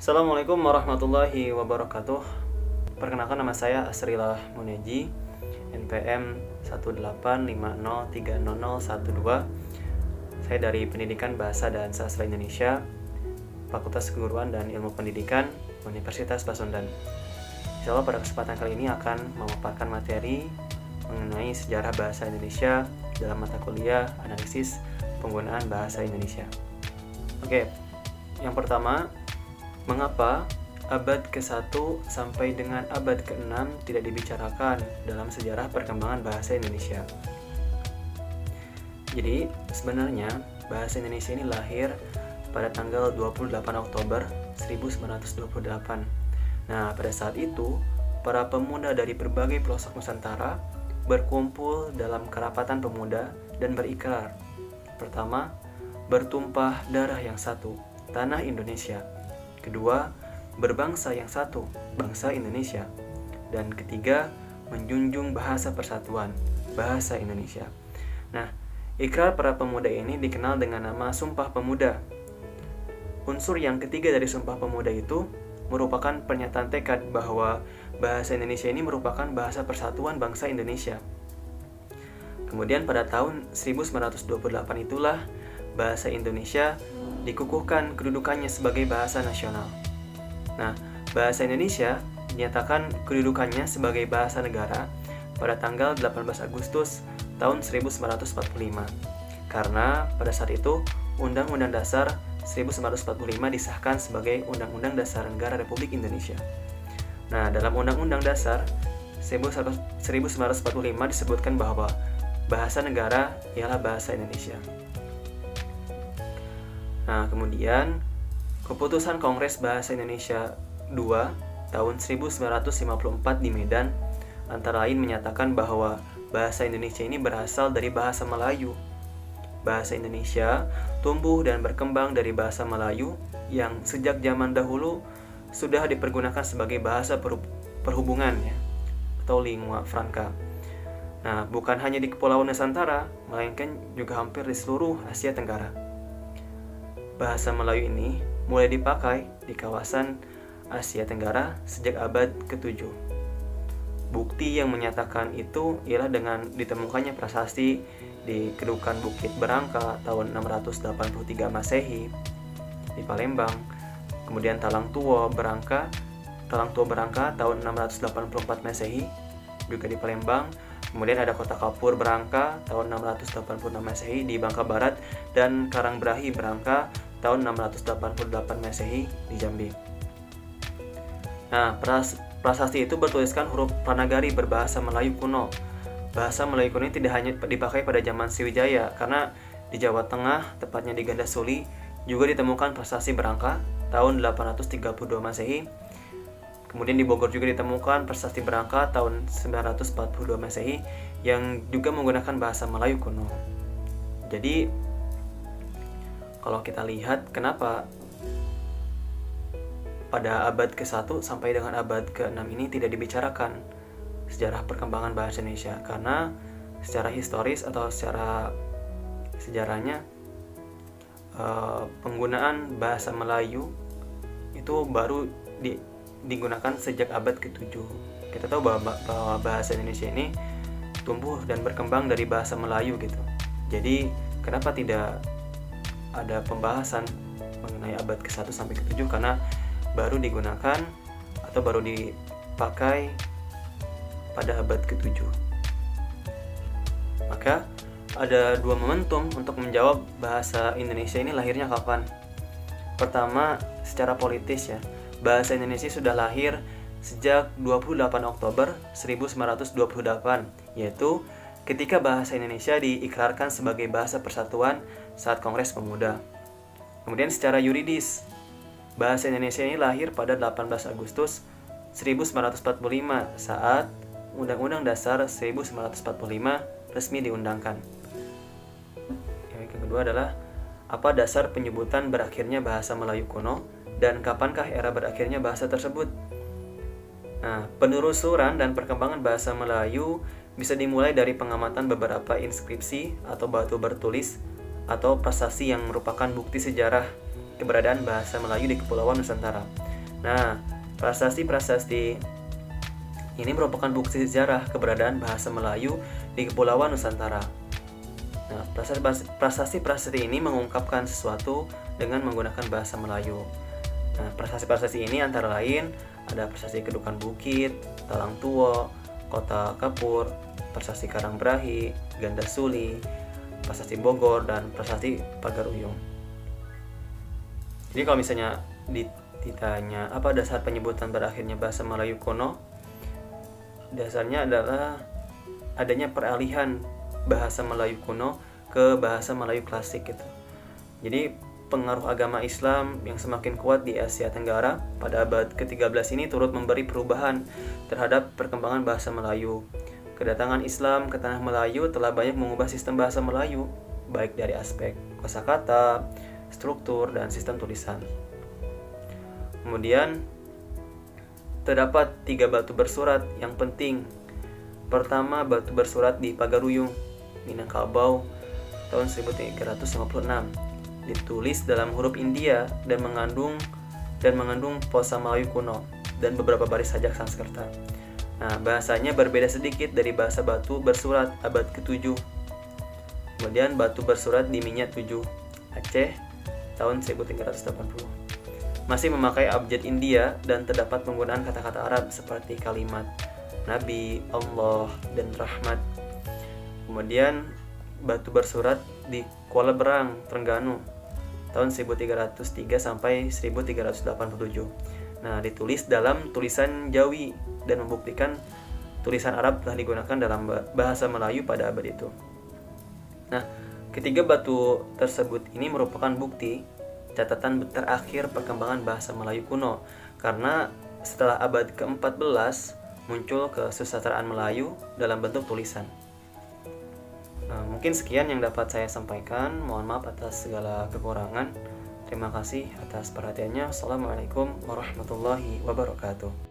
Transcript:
Assalamualaikum warahmatullahi wabarakatuh. Perkenalkan, nama saya Asrilah Muneji, NPM 185030012. Saya dari Pendidikan Bahasa dan Sastra Indonesia, Fakultas Keguruan dan Ilmu Pendidikan, Universitas Pasundan. Insya Allah pada kesempatan kali ini akan memaparkan materi mengenai sejarah bahasa Indonesia dalam mata kuliah analisis penggunaan bahasa Indonesia. Oke, yang pertama, mengapa abad ke-1 sampai dengan abad ke-6 tidak dibicarakan dalam sejarah perkembangan bahasa Indonesia? Jadi, sebenarnya bahasa Indonesia ini lahir pada tanggal 28 Oktober 1928. Nah, pada saat itu, para pemuda dari berbagai pelosok Nusantara berkumpul dalam kerapatan pemuda dan berikrar. Pertama, bertumpah darah yang satu, tanah Indonesia. Kedua, berbangsa yang satu, bangsa Indonesia. Dan ketiga, menjunjung bahasa persatuan, bahasa Indonesia. Nah, ikrar para pemuda ini dikenal dengan nama Sumpah Pemuda. Unsur yang ketiga dari Sumpah Pemuda itu merupakan pernyataan tekad bahwa bahasa Indonesia ini merupakan bahasa persatuan bangsa Indonesia. Kemudian pada tahun 1928 itulah bahasa Indonesia dikukuhkan kedudukannya sebagai bahasa nasional. Nah, bahasa Indonesia dinyatakan kedudukannya sebagai bahasa negara pada tanggal 18 Agustus tahun 1945. Karena pada saat itu Undang-Undang Dasar 1945 disahkan sebagai Undang-Undang Dasar Negara Republik Indonesia. Nah, dalam Undang-Undang Dasar 1945 disebutkan bahwa bahasa negara ialah bahasa Indonesia. Nah, kemudian keputusan Kongres Bahasa Indonesia II tahun 1954 di Medan antara lain menyatakan bahwa bahasa Indonesia ini berasal dari bahasa Melayu. Bahasa Indonesia tumbuh dan berkembang dari bahasa Melayu yang sejak zaman dahulu sudah dipergunakan sebagai bahasa perhubungan ya, atau lingua franca. Nah, bukan hanya di Kepulauan Nusantara, melainkan juga hampir di seluruh Asia Tenggara. Bahasa Melayu ini mulai dipakai di kawasan Asia Tenggara sejak abad ke-7. Bukti yang menyatakan itu ialah dengan ditemukannya prasasti di Kedukan Bukit Berangka tahun 683 Masehi di Palembang. Kemudian Talang Tua Berangka tahun 684 Masehi juga di Palembang. Kemudian ada Kota Kapur Berangka tahun 686 Masehi di Bangka Barat dan Karangbrahi Berangka tahun 688 Masehi di Jambi. Nah, prasasti itu bertuliskan huruf Pranagari berbahasa Melayu kuno. Bahasa Melayu kuno ini tidak hanya dipakai pada zaman Sriwijaya, karena di Jawa Tengah, tepatnya di Gandasuli, juga ditemukan prasasti Berangka tahun 832 Masehi. Kemudian di Bogor juga ditemukan prasasti Berangka tahun 942 Masehi yang juga menggunakan bahasa Melayu kuno. Jadi, kalau kita lihat kenapa pada abad ke-1 sampai dengan abad ke-6 ini tidak dibicarakan sejarah perkembangan bahasa Indonesia, karena secara historis atau secara sejarahnya penggunaan bahasa Melayu itu baru digunakan sejak abad ke-7. Kita tahu bahwa bahasa Indonesia ini tumbuh dan berkembang dari bahasa Melayu gitu. Jadi kenapa tidak ada pembahasan mengenai abad ke-1 sampai ke-7, karena baru digunakan atau baru dipakai pada abad ke-7. Maka ada dua momentum untuk menjawab bahasa Indonesia ini lahirnya kapan. Pertama, secara politis ya. Bahasa Indonesia sudah lahir sejak 28 Oktober 1928, yaitu ketika bahasa Indonesia diikrarkan sebagai bahasa persatuan saat Kongres Pemuda. Kemudian secara yuridis, bahasa Indonesia ini lahir pada 18 Agustus 1945 saat Undang-Undang Dasar 1945 resmi diundangkan. Yang kedua adalah apa dasar penyebutan berakhirnya bahasa Melayu kuno dan kapankah era berakhirnya bahasa tersebut? Nah, penelusuran dan perkembangan bahasa Melayu bisa dimulai dari pengamatan beberapa inskripsi atau batu bertulis atau prasasti yang merupakan bukti sejarah keberadaan bahasa Melayu di Kepulauan Nusantara. Nah, prasasti-prasasti ini merupakan bukti sejarah keberadaan bahasa Melayu di Kepulauan Nusantara. Nah, prasasti-prasasti ini mengungkapkan sesuatu dengan menggunakan bahasa Melayu. Nah, prasasti-prasasti ini antara lain ada prasasti Kedukan Bukit, Talang Tuwo, Kota Kapur, prasasti Karangbrahi, Ganda Suli, prasasti Bogor, dan prasasti Pagaruyung. Jadi kalau misalnya ditanya apa dasar penyebutan berakhirnya bahasa Melayu kuno, dasarnya adalah adanya peralihan bahasa Melayu kuno ke bahasa Melayu klasik gitu. Jadi pengaruh agama Islam yang semakin kuat di Asia Tenggara pada abad ke-13 ini turut memberi perubahan terhadap perkembangan bahasa Melayu. Kedatangan Islam ke tanah Melayu telah banyak mengubah sistem bahasa Melayu, baik dari aspek kosakata, struktur, dan sistem tulisan. Kemudian terdapat 3 batu bersurat yang penting. Pertama, batu bersurat di Pagaruyung, Minangkabau, tahun 1356. Ditulis dalam huruf India dan mengandung prosa Melayu kuno dan beberapa baris sajak Sanskerta. Nah, bahasanya berbeda sedikit dari bahasa batu bersurat abad ke-7. Kemudian batu bersurat di Minyak 7, Aceh, tahun 1380. Masih memakai abjad India dan terdapat penggunaan kata-kata Arab seperti kalimat Nabi, Allah, dan Rahmat. Kemudian batu bersurat di Kuala Berang, Terengganu, tahun 1303 sampai 1387. Nah, ditulis dalam tulisan Jawi dan membuktikan tulisan Arab telah digunakan dalam bahasa Melayu pada abad itu. Nah, ketiga batu tersebut ini merupakan bukti catatan terakhir perkembangan bahasa Melayu kuno, karena setelah abad ke-14 muncul kesusastraan Melayu dalam bentuk tulisan. Nah, mungkin sekian yang dapat saya sampaikan. Mohon maaf atas segala kekurangan. Terima kasih atas perhatiannya. Assalamualaikum warahmatullahi wabarakatuh.